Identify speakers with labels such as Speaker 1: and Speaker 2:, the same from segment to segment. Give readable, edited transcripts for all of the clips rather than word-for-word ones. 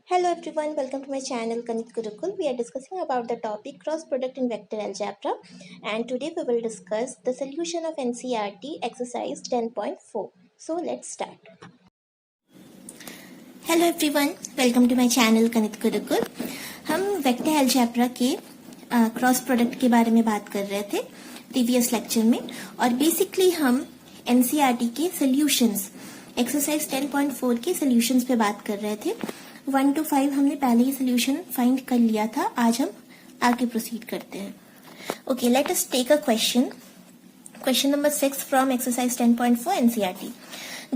Speaker 1: Hello everyone, welcome to my channel Kanit Gurukul. We are discussing about the topic cross product in vector algebra, and today we will discuss the solution of NCERT exercise 10.4. So let's start. Hello everyone, welcome to my channel Kanit Gurukul. हम vector algebra के cross product के बारे में बात कर रहे थे previous lecture में, और बेसिकली हम एनसीईआरटी के सॉल्यूशंस एक्सरसाइज 10.4 के सॉल्यूशंस पे बात कर रहे थे। 1 to 5 हमने पहले ही सोल्यूशन फाइंड कर लिया था। आज हम आगे प्रोसीड करते हैं। Okay, let us take a question number 6 from exercise 10.4 NCERT.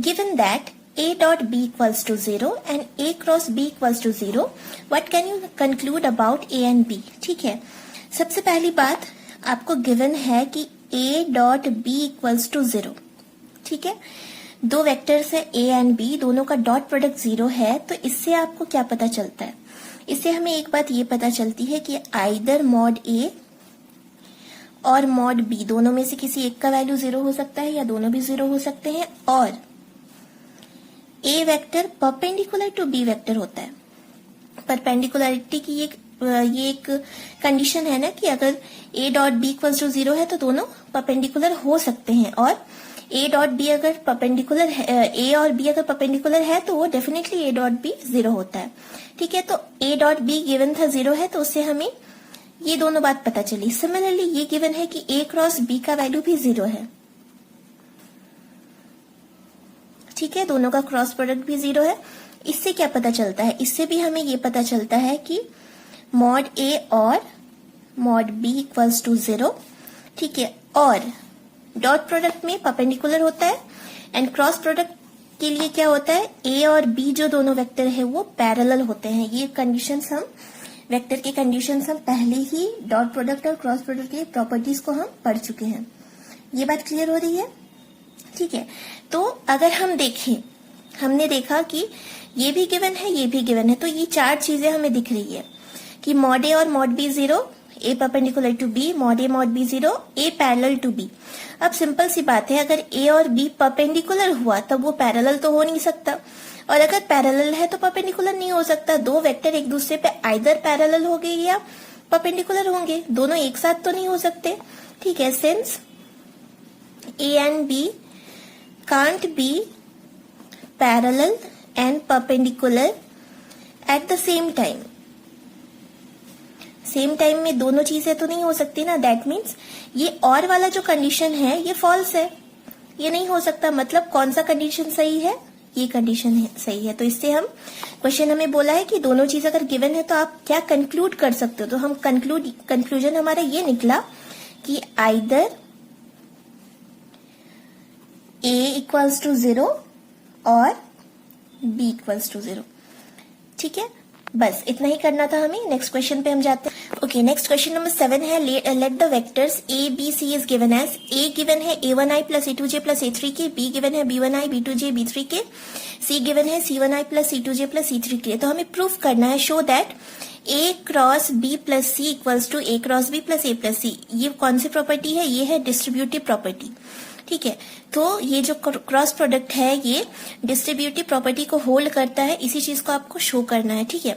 Speaker 1: Given that a dot b equals to 0 and a cross b equals to 0, what can you conclude about a and b? ठीक है, सबसे पहली बात आपको given है कि a dot b equals to 0। ठीक है, दो वेक्टर्स है a एंड b, दोनों का डॉट प्रोडक्ट 0 है। तो इससे आपको क्या पता चलता है? इससे हमें एक बात ये पता चलती है कि आइदर मॉड a और मॉड b दोनों में से किसी एक का वैल्यू 0 हो सकता है या दोनों भी 0 हो सकते हैं, और a vector perpendicular to b vector होता है। परपेंडिकुलरिटी की ये एक कंडीशन है ना कि अगर a dot b equals to 0 है तो दोनों परपेंडिकुलर हो सकते हैं, और a डॉट b अगर परपेंडिकुलर है, a और b अगर परपेंडिकुलर है तो वो डेफिनेटली a डॉट b 0 होता है। ठीक है, तो a डॉट b गिवन था 0 है, तो उससे हमें ये दोनों बात पता चली। सिमिलरली ये गिवन है कि a क्रॉस b का वैल्यू भी 0 है। ठीक है, दोनों का क्रॉस प्रोडक्ट भी 0 है। इससे क्या पता चलता है? इससे भी हमें ये पता चलता है कि मॉड a और मॉड b इक्वल्स टू 0। ठीक है, और डॉट प्रोडक्ट में परपेंडिकुलर होता है, एंड क्रॉस प्रोडक्ट के लिए क्या होता है? a और b जो दोनों वेक्टर है वो पैरेलल होते हैं। ये कंडीशंस हम वेक्टर के कंडीशंस हम पहले ही डॉट प्रोडक्ट और क्रॉस प्रोडक्ट की प्रॉपर्टीज को हम पढ़ चुके हैं। ये बात क्लियर हो रही है? ठीक है, तो अगर हम देखें, हमने देखा कि ये भी गिवन है, ये भी गिवन है, तो ये चार चीजें हमें दिख रही है कि मॉड ए और mod b 0, a perpendicular to b, mod a mod b 0, a parallel to b. अब सिंपल सी बात है, अगर ए और बी परपेंडिकुलर हुआ तब वो पैरेलल तो हो नहीं सकता, और अगर पैरेलल है तो परपेंडिकुलर नहीं हो सकता। दो वेक्टर एक दूसरे पे आइदर पैरेलल होंगे या परपेंडिकुलर होंगे, दोनों एक साथ तो नहीं हो सकते। ठीक है, since a and b can't be parallel and perpendicular at the same time। Same time में दोनों चीजें तो नहीं हो सकती ना। दैट मीन्स ये और वाला जो कंडीशन है ये फॉल्स है, ये नहीं हो सकता। मतलब कौन सा कंडीशन सही है? ये कंडीशन सही है। तो इससे हम क्वेश्चन हमें बोला है कि दोनों चीज अगर गिवन है तो आप क्या कंक्लूड कर सकते हो? तो हम कंक्लूजन हमारा ये निकला कि आइदर a इक्वल्स टू 0 और b इक्वल्स टू 0। ठीक है, बस इतना ही करना था हमें। नेक्स्ट क्वेश्चन पे हम जाते हैं। ओके, नेक्स्ट क्वेश्चन नंबर 7 है, let the vectors a b c is given as. a given है a1i plus a2j plus a3 के, b गिवन है b1i b2j b3 के, c गिवन है c1i plus c2j plus c3 के। तो हमें proof करना है, show that a cross b plus c equals to a cross b plus a plus c। ये कौन सी प्रॉपर्टी है? ये है डिस्ट्रीब्यूटिव प्रॉपर्टी। ठीक है, तो ये जो क्रॉस प्रोडक्ट है ये डिस्ट्रीब्यूटिव प्रॉपर्टी को होल्ड करता है। इसी चीज को आपको शो करना है। ठीक है,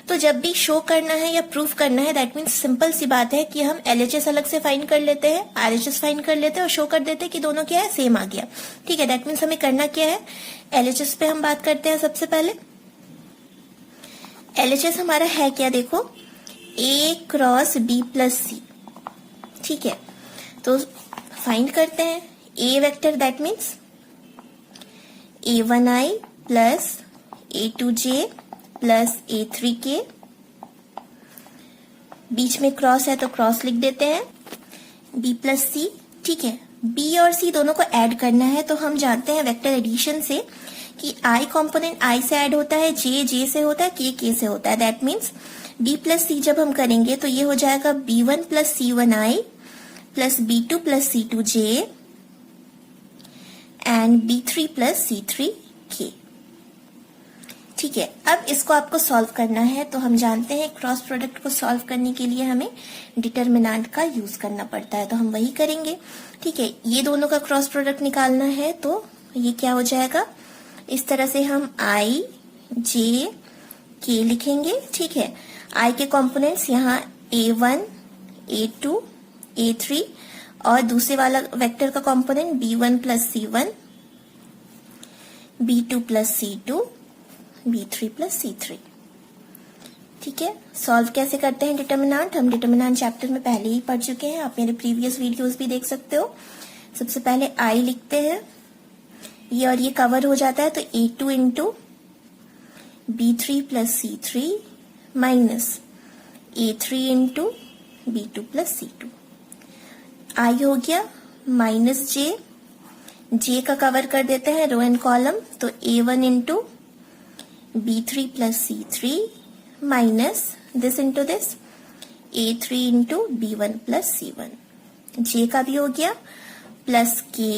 Speaker 1: तो जब भी शो करना है या प्रूफ करना है, दैट मीन्स सिंपल सी बात है कि हम एलएचएस अलग से फाइंड कर लेते हैं, आरएचएस फाइंड कर लेते हैं और शो कर देते हैं कि दोनों क्या है, सेम आ गया। ठीक है, दैट मीन्स हमें करना क्या है? एलएचएस पे हम बात करते हैं। सबसे पहले एलएचएस हमारा है क्या? देखो, a cross b plus c। ठीक है, तो फाइंड करते हैं a vector, that means a1i plus a2j plus a3k। बीच में क्रॉस है तो क्रॉस लिख देते हैं, b प्लस c। ठीक है, b और c दोनों को ऐड करना है, तो हम जानते हैं वेक्टर एडिशन से कि i कंपोनेंट i से ऐड होता है, j से होता है, k से होता है। That means b plus c जब हम करेंगे तो ये हो जाएगा b1 plus c1i plus b2 plus c2j and b3 plus c3k। ठीक है, अब इसको आपको सॉल्व करना है। तो हम जानते हैं क्रॉस प्रोडक्ट को सॉल्व करने के लिए हमें डिटर्मिनेंट का यूज करना पड़ता है, तो हम वही करेंगे। ठीक है, ये दोनों का क्रॉस प्रोडक्ट निकालना है, तो ये क्या हो जाएगा? इस तरह से हम i j के लिखेंगे, ठीक है। आई के कंपोनेंट्स यहाँ A1, A2, A3 और दूसरे वाला वेक्टर का component B1 plus C1, B2 plus C2, B3 प्लस C3, ठीक है। सॉल्व कैसे करते हैं डिटर्मिनेंट, हम डिटर्मिनेंट चैप्टर में पहले ही पढ़ चुके हैं, आप मेरे प्रीवियस वीडियोस भी देख सकते हो। सबसे पहले आई लिखते हैं, ये और ये कवर हो जाता है तो A2 इंटू B3 प्लस C3 minus A3 into B2 plus C2। आई हो गया माइनस जे का कवर कर देते हैं रो एंड कॉलम, तो A1 इंटू B3 प्लस C3 minus this into this A3 into B1 plus C1। जे का भी हो गया प्लस के,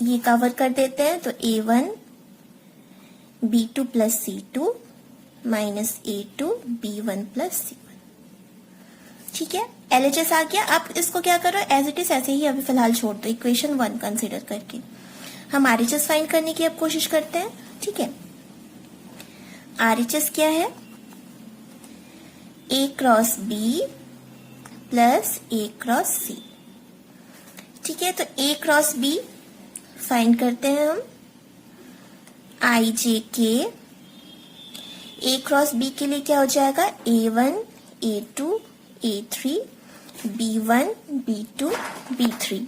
Speaker 1: ये कवर कर देते हैं तो A1 B2 plus C2 minus A2 B1 plus C1, ठीक है। LHS आ गया। आप इसको क्या करो, एज इट इज ऐसे ही अभी फिलहाल छोड़ दो, इक्वेशन 1 कंसिडर करके हम RHS फाइंड करने की अब कोशिश करते हैं, ठीक है। RHS क्या है, A cross B plus A cross C, ठीक है। तो A क्रॉस B फाइंड करते हैं हम, IJK A क्रॉस B के लिए क्या हो जाएगा, A1, A2, A3, B1, B2, B3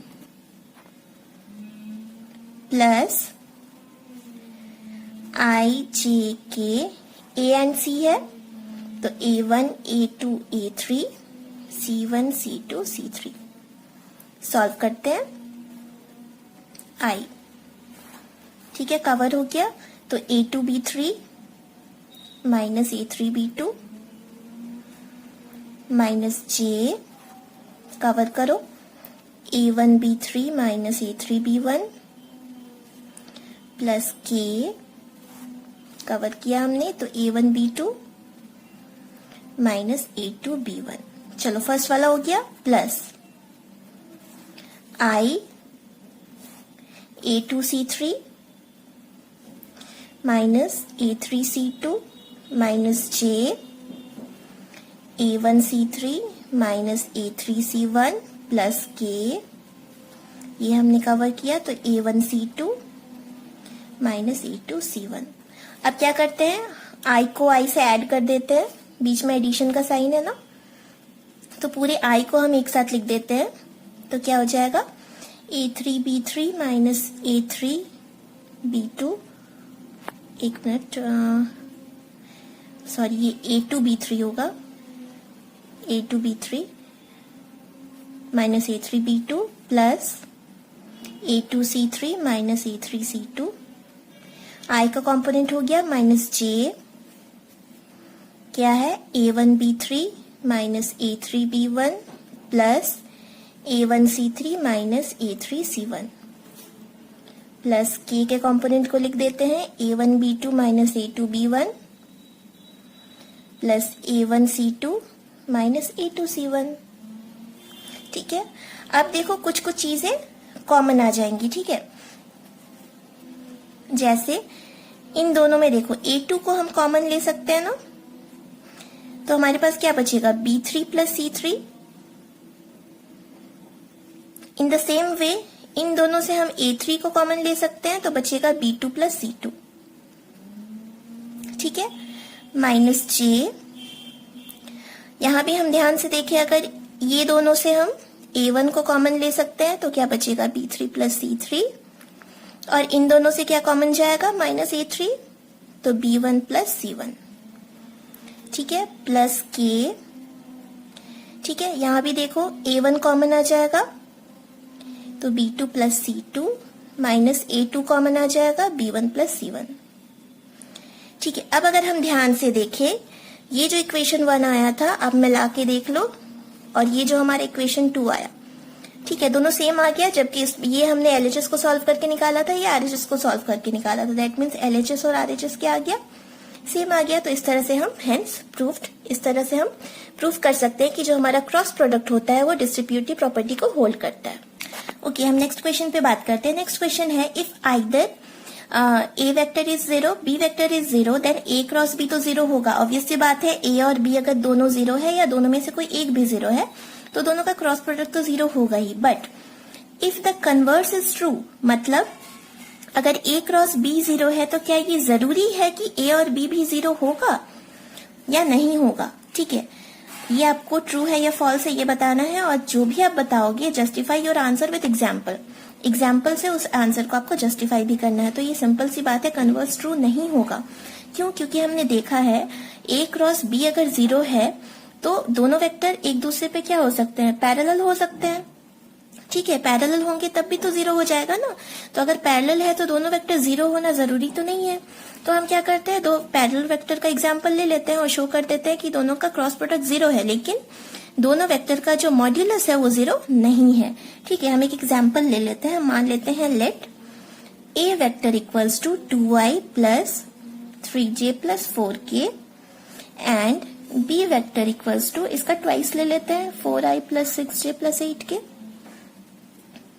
Speaker 1: plus IJK A and C है तो A1, A2, A3, C1, C2, C3। Solve करते हैं I, ठीक है, कवर हो गया तो A2 B3 minus A3 B2 minus J, cover करो A1 B3 minus A3 B1 plus K, cover किया हमने तो A1 B2 minus A2 B1। चलो फर्स्ट वाला हो गया plus I A2 C3 minus A3 C2 minus J A1 C3 minus A3 C1 plus K, ये हमने कवर किया तो A1 C2 minus A2 C1। अब क्या करते हैं, I को I से ऐड कर देते हैं, बीच में एडिशन का साइन है ना, तो पूरे I को हम एक साथ लिख देते हैं तो क्या हो जाएगा, A3 B3 minus A3 B2, एक मिनट सॉरी ये A2 B3 होगा, A2 B3 minus A3 B2 plus A2 C3 minus A3 C2। I का कंपोनेंट हो गया माइनस J, क्या है A1 B3 minus A3 B1 plus A1 C3 minus A3 C1 plus K के component को लिख देते हैं A1 B2 minus A2 B1 plus A1 C2 minus A2 C1, ठीक है। अब देखो कुछ कुछ चीजें कॉमन आ जाएंगी, ठीक है। जैसे इन दोनों में देखो A2 को हम कॉमन ले सकते हैं ना, तो हमारे पास क्या बचेगा, B3 प्लस C3। In the same way इन दोनों से हम A3 को कॉमन ले सकते हैं तो बचेगा B2 प्लस C2, ठीक है, माइनस J। यहां भी हम ध्यान से देखें, अगर ये दोनों से हम A1 को कॉमन ले सकते हैं तो क्या बचेगा, B3 प्लस C3, और इन दोनों से क्या कॉमन जाएगा, माइनस A3, तो B1 प्लस C1, ठीक है, प्लस K, ठीक है। यहां भी देखो A1 कॉमन आ जाएगा तो B2 plus C2 minus A2 common आ जाएगा B1 प्लस C1, ठीक है। अब अगर हम ध्यान से देखें, ये जो इक्वेशन 1 आया था अब मिला के देख लो, और ये जो हमारा इक्वेशन 2 आया, ठीक है, दोनों सेम आ गया, जबकि ये हमने LHS को सॉल्व करके निकाला था, ये RHS को सॉल्व करके निकाला था। दैट मीन्स LHS और RHS क्या आ गया, सेम आ गया। तो इस तरह से हम हेंस प्रूव्ड, इस तरह से हम प्रूव कर सकते हैं कि जो हमारा क्रॉस प्रोडक्ट होता है वो डिस्ट्रीब्यूटिव प्रॉपर्टी को होल्ड करता है। ओके, हम नेक्स्ट क्वेश्चन पे बात करते हैं। नेक्स्ट क्वेश्चन है, if either a vector is 0, b vector is 0, then a cross b तो 0 होगा। ऑब्वियस सी बात है, ए और बी अगर दोनों 0 है या दोनों में से कोई एक भी 0 है तो दोनों का क्रॉस प्रोडक्ट तो 0 होगा ही। But if the converse is true, मतलब अगर ए क्रॉस बी 0 है तो क्या ये जरूरी है कि ए और बी भी 0 होगा या नहीं होगा? ठीक है, ये आपको ट्रू है या फॉल्स है ये बताना है, और जो भी आप बताओगे justify your answer with example. Example से उस आंसर को आपको जस्टिफाई भी करना है। तो ये सिंपल सी बात है, कन्वर्स ट्रू नहीं होगा। क्यों? क्योंकि हमने देखा है ए क्रॉस बी अगर 0 है तो दोनों वेक्टर एक दूसरे पे क्या हो सकते हैं? पैरेलल हो सकते हैं। ठीक है, पैरेलल होंगे तब भी तो 0 हो जाएगा ना। तो अगर पैरेलल है तो दोनों वेक्टर 0 होना जरूरी तो नहीं है। तो हम क्या करते हैं, दो पैरेलल वेक्टर का एग्जांपल ले लेते हैं और शो कर देते हैं कि दोनों का क्रॉस प्रोडक्ट 0 है, लेकिन दोनों वेक्टर का जो मॉड्यूलस है वो 0 नहीं है। ठीक है, हम एक एग्जांपल ले लेते हैं। मान लेते हैं let a vector equals to 2i plus 3j plus 4k and b vector equals to, इसका ट्वाइस ले लेते हैं, 4i plus 6j plus 8k।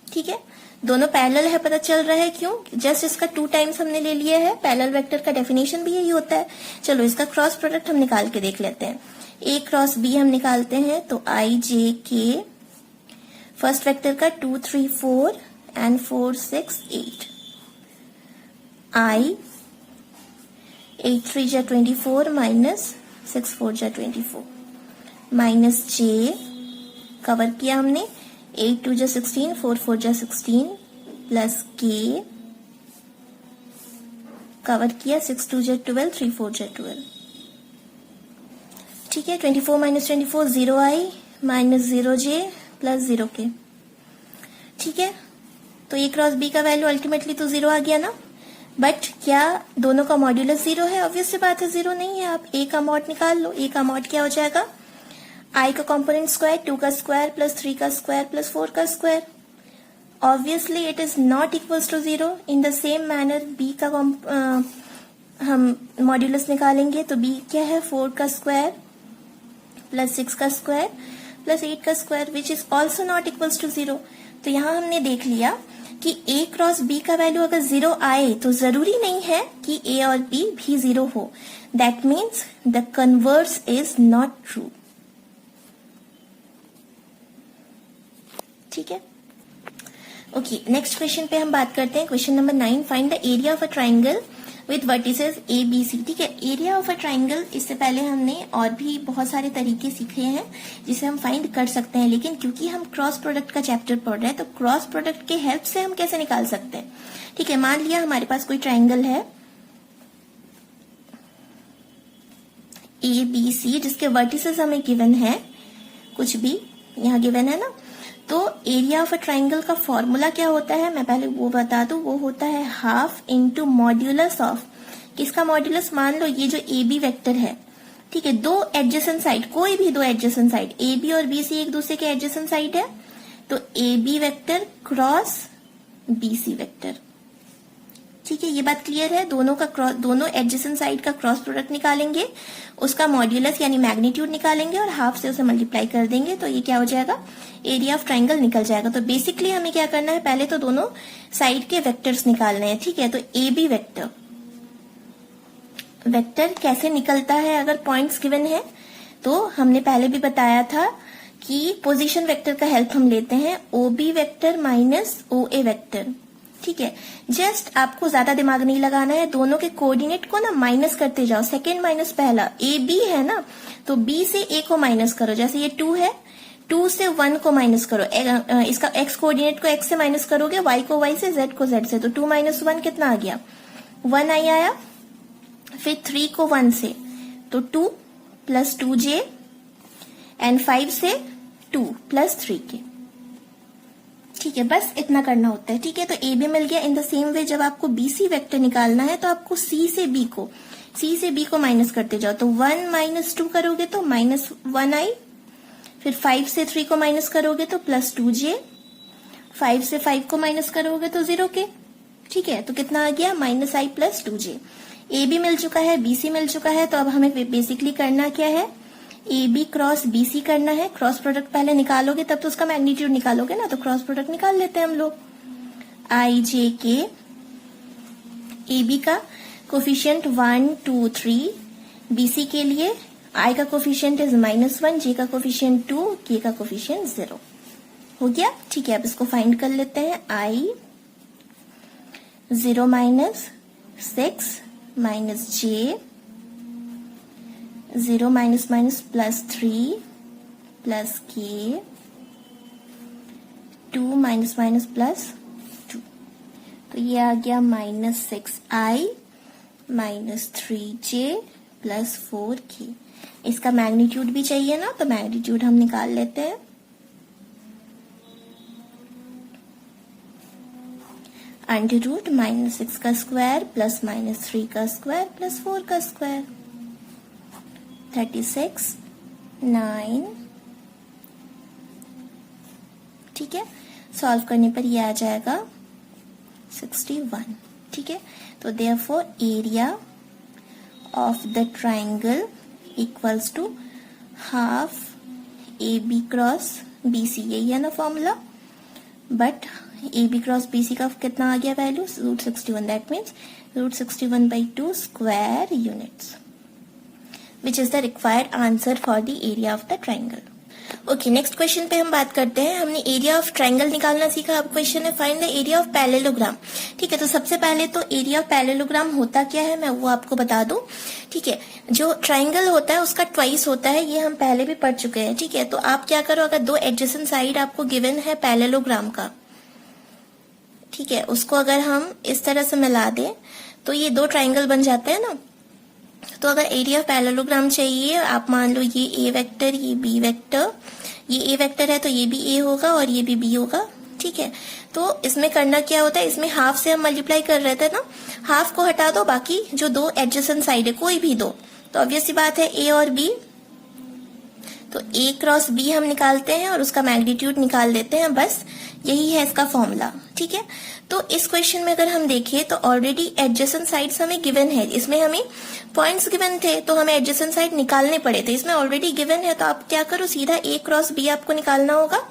Speaker 1: ठीक है, दोनों पैरेलल है, पता चल रहा है। क्यों? जस्ट इसका 2 टाइम्स हमने ले लिया है। पैरेलल वेक्टर का डेफिनेशन भी यही होता है। चलो इसका क्रॉस प्रोडक्ट हम निकाल के देख लेते हैं। ए क्रॉस बी हम निकालते हैं तो आई जे के, फर्स्ट वेक्टर का 2 3 4 एंड 4 6 8, आई 8 3 जा 24 माइनस 6 4 जा 24 माइनस जे कवर किया हमने, 8 2 जा 16, 4 4 जा 16 प्लस के कवर किया, 6 2 जा 12, 3 4 जा 12। ठीक है, 24 minus 24 0i minus 0j plus 0k। ठीक है, तो ए क्रॉस बी का वैल्यू अल्टीमेटली तो 0 आ गया ना। बट क्या दोनों का मॉड्यूलस 0 है? ऑब्वियस सी बात है 0 नहीं है। आप ए का मॉड निकाल लो। ए का मॉड क्या हो जाएगा? आई का कॉम्पोनेंट स्क्वायर, 2 का स्क्वायर प्लस 3 का स्क्वायर प्लस 4 का square. Obviously it is not equals to 0। In the same manner b का हम मॉड्यूलस निकालेंगे तो बी क्या है? 4 का स्क्वायर प्लस 6 का स्क्वायर प्लस 8 का square, which is also not equals to 0। तो यहां हमने देख लिया कि ए क्रॉस बी का वैल्यू अगर 0 आए तो जरूरी नहीं है कि ए और बी भी 0 हो। That means the converse is not true. ठीक है, ओके, नेक्स्ट क्वेश्चन पे हम बात करते हैं। Question number 9, find the area of a triangle with vertices a b c. ठीक है, एरिया ऑफ अ ट्राइंगल इससे पहले हमने और भी बहुत सारे तरीके सीखे हैं जिसे हम फाइंड कर सकते हैं, लेकिन क्योंकि हम क्रॉस प्रोडक्ट का चैप्टर पढ़ रहे हैं तो क्रॉस प्रोडक्ट के हेल्प से हम कैसे निकाल सकते हैं। ठीक है, मान लिया हमारे पास कोई ट्राइंगल है ए बी सी जिसके वर्टिसेस हमें गिवन है, कुछ भी यहाँ गिवन है ना। तो एरिया ऑफ अ ट्राइंगल का फॉर्मूला क्या होता है मैं पहले वो बता दूं। वो होता है हाफ इंटू मॉड्यूलस ऑफ, किसका मॉड्यूलस? मान लो ये जो ए बी वेक्टर है, ठीक है, दो एडजेसेंट साइड, कोई भी दो एडजेसेंट साइड, ए बी और बी सी एक दूसरे के एडजेसेंट साइड है, तो a b vector cross b c vector. ठीक है, ये बात क्लियर है। दोनों एडजेसेंट साइड का क्रॉस प्रोडक्ट निकालेंगे, उसका मॉड्यूलस यानी मैग्नीट्यूड निकालेंगे और हाफ से उसे मल्टीप्लाई कर देंगे, तो ये क्या हो जाएगा? एरिया ऑफ ट्राइंगल निकल जाएगा। तो बेसिकली हमें क्या करना है, पहले तो दोनों साइड के वेक्टर्स निकालने हैं। ठीक है, तो ए बी वेक्टर कैसे निकलता है अगर पॉइंट्स गिवन है? तो हमने पहले भी बताया था कि पोजीशन वेक्टर का हेल्प हम लेते हैं, O B vector minus O ए वेक्टर। ठीक है, जस्ट आपको ज्यादा दिमाग नहीं लगाना है, दोनों के कोऑर्डिनेट को ना माइनस करते जाओ, सेकेंड माइनस पहला। ए बी है ना, तो बी से ए को माइनस करो, जैसे ये 2 है, 2 से 1 को माइनस करो, इसका x कोऑर्डिनेट को x से माइनस करोगे, y को y से, z को z से, तो 2 माइनस 1 कितना आ गया? 1 आई आया। फिर 3 को 1 से, तो 2 प्लस 2j एंड 5 से 2 प्लस 3k। ठीक है, बस इतना करना होता है। ठीक है, तो ए बी मिल गया। इन द सेम वे जब आपको बी सी वेक्टर निकालना है तो आपको सी से बी को माइनस करते जाओ, तो 1 माइनस 2 करोगे तो माइनस 1 आई, फिर 5 से 3 को माइनस करोगे तो प्लस 2j, 5 से 5 को माइनस करोगे तो 0k। ठीक है, तो कितना आ गया? Minus I plus 2j। A B मिल चुका है, बी सी मिल चुका है, तो अब हमें बेसिकली करना क्या है? A b cross b c करना है। क्रॉस प्रोडक्ट पहले निकालोगे तब तो उसका मैग्नीट्यूड निकालोगे ना, तो क्रॉस प्रोडक्ट निकाल लेते हैं हम लोग। आई जे के ए बी का कोफिशिएंट 1 2 3, बी सी के लिए आई का कोफिशिएंट इज -1, जे का कोफिशिएंट 2, के का कोफिशिएंट 0 हो गया। ठीक है, अब इसको फाइंड कर लेते हैं। आई 0 -6 -j 0 +3 +k 2 +2, तो ये आ गया -6i -3j +4k। इसका मैग्नीट्यूड भी चाहिए ना, तो मैग्नीट्यूड हम निकाल लेते हैं। अंडर रूट -6 का स्क्वायर प्लस -3 का स्क्वायर प्लस 4 का स्क्वायर 36 9। ठीक है, सॉल्व करने पर ये आ जाएगा 61। ठीक है, तो therefore area of the triangle equals to half a b cross b c, यही है ना formula. But a b cross b c का कितना आ गया value, √61, that means √61/2 square units, which is the required answer for the area of the triangle. Okay, next question पे हम बात करते हैं। हमने एरिया ऑफ ट्राइंगल निकालना सीखा। अब क्वेश्चन है find the area of parallelogram. ठीक है, तो सबसे पहले तो एरिया ऑफ पैरेललोग्राम होता क्या है मैं वो आपको बता दूं। ठीक है, जो ट्राइंगल होता है उसका ट्वाइस होता है, ये हम पहले भी पढ़ चुके हैं। ठीक है, तो आप क्या करो, अगर दो एडजेसेंट साइड आपको गिवन है पैरेललोग्राम का, ठीक है, उसको अगर हम इस तरह से मिला दें तो ये दो ट्राइंगल बन जाते हैं ना। तो अगर एरिया ऑफ पैरेललोग्राम चाहिए, आप मान लो ये ए वेक्टर, ये बी वेक्टर, ये ए वेक्टर है तो ये भी ए होगा और ये भी बी होगा। ठीक है, तो इसमें करना क्या होता है, इसमें हाफ से हम मल्टीप्लाई कर रहे थे ना, हाफ को हटा दो, बाकी जो दो एडजेसेंट साइड है कोई भी दो, तो ऑब्वियस सी बात है ए और बी, तो ए क्रॉस बी हम निकालते हैं और उसका मैग्नीट्यूड निकाल देते हैं, बस यही है इसका फॉर्मूला। ठीक है, तो इस क्वेश्चन में अगर हम देखें तो ऑलरेडी एडजेसेंट साइड्स हमें गिवन है, इसमें हमें पॉइंट्स गिवन थे तो हमें एडजेसेंट साइड निकालने पड़े थे, इसमें ऑलरेडी गिवन है, तो आप क्या करो, सीधा ए क्रॉस बी आपको निकालना होगा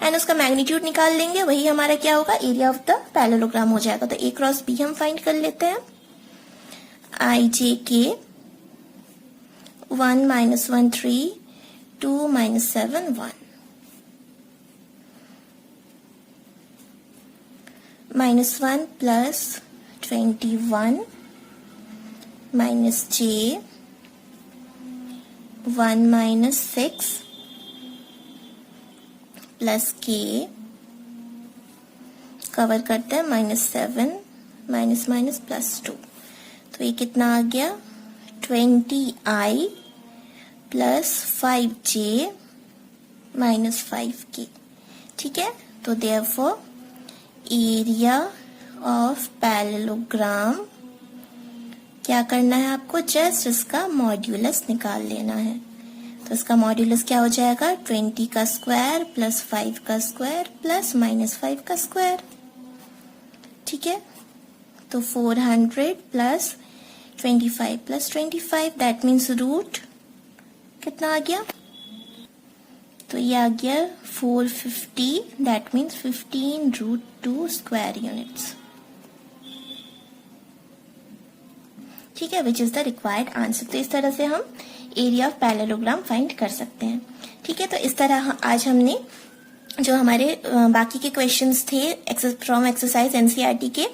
Speaker 1: एंड उसका मैग्नीट्यूड निकाल लेंगे, वही हमारा क्या होगा, एरिया ऑफ द पैरेललोग्राम हो जाएगा। तो ए क्रॉस बी हम फाइंड कर लेते हैं। आई जे के 1 -1 3 2 -7 1 -1 + 21 -j 1 -6 +k कवर करते हैं -7 +2, तो ये कितना आ गया 20i + 5j -5k। ठीक है, तो देयरफॉर एरिया ऑफ पैरेललोग्राम क्या करना है आपको, जस्ट इसका मॉड्यूलस निकाल लेना है। तो इसका मॉड्यूलस क्या हो जाएगा, 20 का स्क्वायर प्लस 5 का स्क्वायर प्लस -5 का स्क्वायर। ठीक है, तो 400 + 25 + 25, दैट मीन्स रूट कितना आ गया, तो ये आ गया 450, दैट मीन्स 15√2 स्क्वायर यूनिट्स। ठीक है, विच इज द रिक्वायर्ड आंसर। तो इस तरह से हम एरिया ऑफ पैरेललोग्राम फाइंड कर सकते हैं। ठीक है, तो इस तरह आज हमने जो हमारे बाकी के क्वेश्चंस थे फ्रॉम एक्सरसाइज एनसीईआरटी के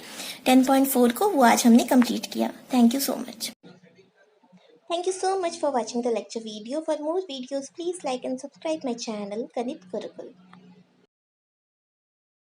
Speaker 1: 10.4 को, वो आज हमने कंप्लीट किया। Thank you so much. Thank you so much for watching the lecture video. For more videos, please like and subscribe my channel, Ganit Gurukul.